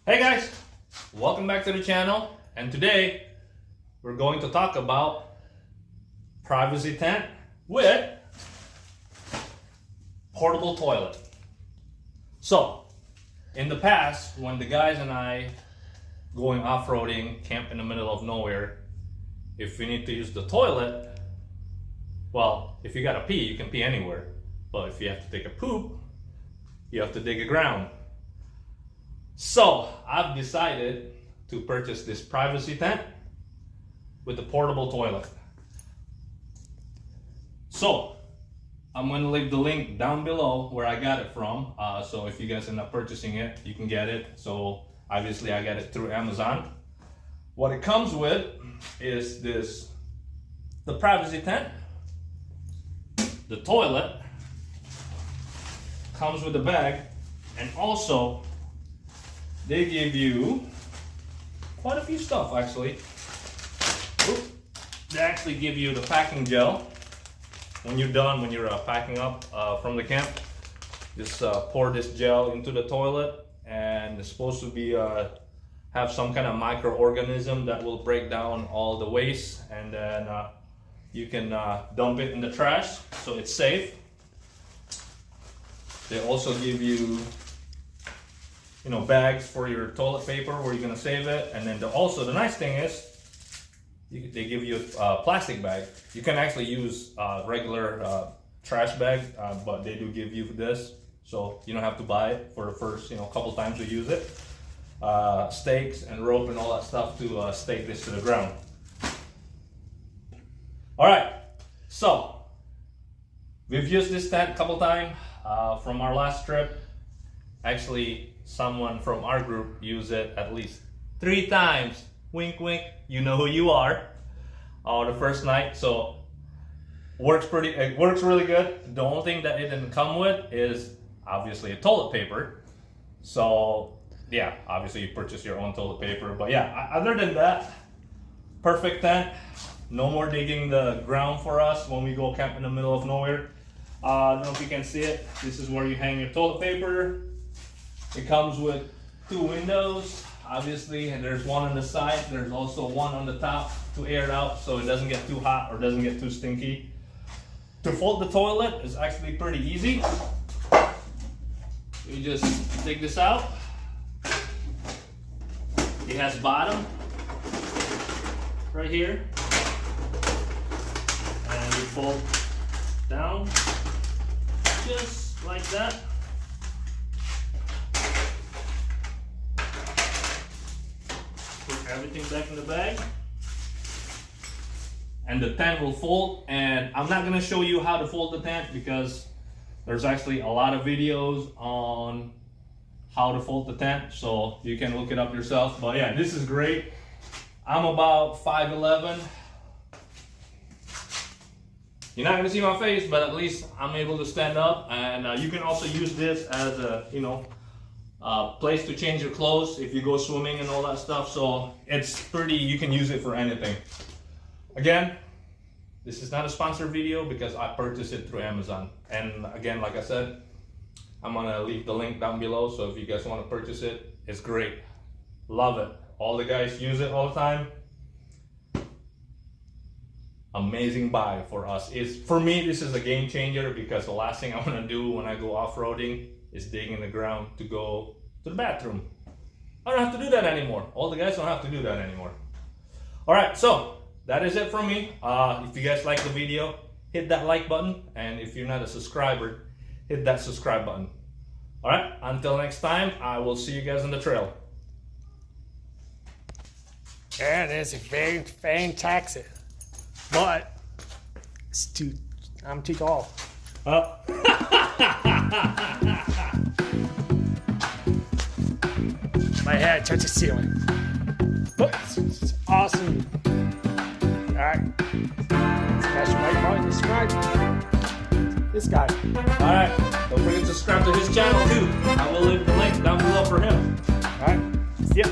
Hey guys, welcome back to the channel, and today we're going to talk about privacy tent with portable toilet. So in the past, when the guys and I going off-roading, camp in the middle of nowhere, if we need to use the toilet, well, if you gotta pee, you can pee anywhere, but if you have to take a poop, you have to dig a ground. So I've decided to purchase this privacy tent with a portable toilet. So I'm going to leave the link down below where I got it from. So if you guys end up purchasing it, you can get it. So obviously I got it through Amazon. What it comes with is the privacy tent, the toilet, comes with a bag, and also they give you quite a few stuff actually. They actually give you the packing gel. When you're done, when you're packing up from the camp, just pour this gel into the toilet, and it's supposed to be have some kind of microorganism that will break down all the waste, and then you can dump it in the trash, so it's safe. They also give you bags for your toilet paper where you're gonna save it, and then also the nice thing is they give you a plastic bag. You can actually use regular trash bag, but they do give you this, so you don't have to buy it for the first couple times you use it. Stakes and rope and all that stuff to stake this to the ground. All right, so we've used this tent a couple times from our last trip. Actually, someone from our group used it at least 3 times. Wink, wink. You know who you are. The first night, so it works really good. The only thing that it didn't come with is obviously a toilet paper. So yeah, obviously you purchase your own toilet paper. But yeah, other than that, perfect tent. No more digging the ground for us when we go camp in the middle of nowhere. I don't know if you can see it. This is where you hang your toilet paper. It comes with 2 windows, obviously, and there's one on the side. There's also one on the top to air it out so it doesn't get too hot or doesn't get too stinky. To fold the toilet is actually pretty easy. You just take this out. It has bottom right here, and you fold down just like that. Put everything back in the bag, and the tent will fold. And I'm not going to show you how to fold the tent because there's actually a lot of videos on how to fold the tent, so you can look it up yourself. But yeah, this is great. I'm about 5'11". You're not gonna see my face, but at least I'm able to stand up. And you can also use this as a place to change your clothes if you go swimming and all that stuff. So it's pretty, you can use it for anything. Again, this is not a sponsored video because I purchased it through Amazon. And again, like I said, I'm gonna leave the link down below, so if you guys want to purchase it, it's great. Love it. All the guys use it all the time. Amazing buy for us. For me, this is a game changer because the last thing I want to do when I go off-roading is dig in the ground to go to the bathroom. I don't have to do that anymore. All the guys don't have to do that anymore. All right, so that is it from me. If you guys like the video, hit that like button, and if you're not a subscriber, hit that subscribe button. All right, until next time, I will see you guys on the trail. Yeah, that's very fantastic. But I'm too tall. Oh. My head touches the ceiling. But it's awesome. Alright. Smash the like button, subscribe. This guy. Alright, don't forget to subscribe to his channel too. I will leave the link down below for him. Alright. See ya.